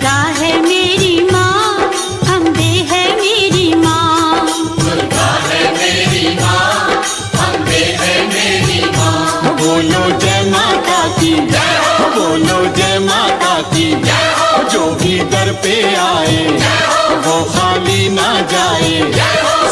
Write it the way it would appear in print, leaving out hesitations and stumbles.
दुर्गा है मेरी माँ, अम्बे है मेरी माँ। दुर्गा है मेरी माँ, अम्बे है मेरी माँ। बोलो जय माता की जय हो, बोलो जय माता की जय हो, जो भी दर पे आए जय हो, वो खाली ना जाए। जय हो।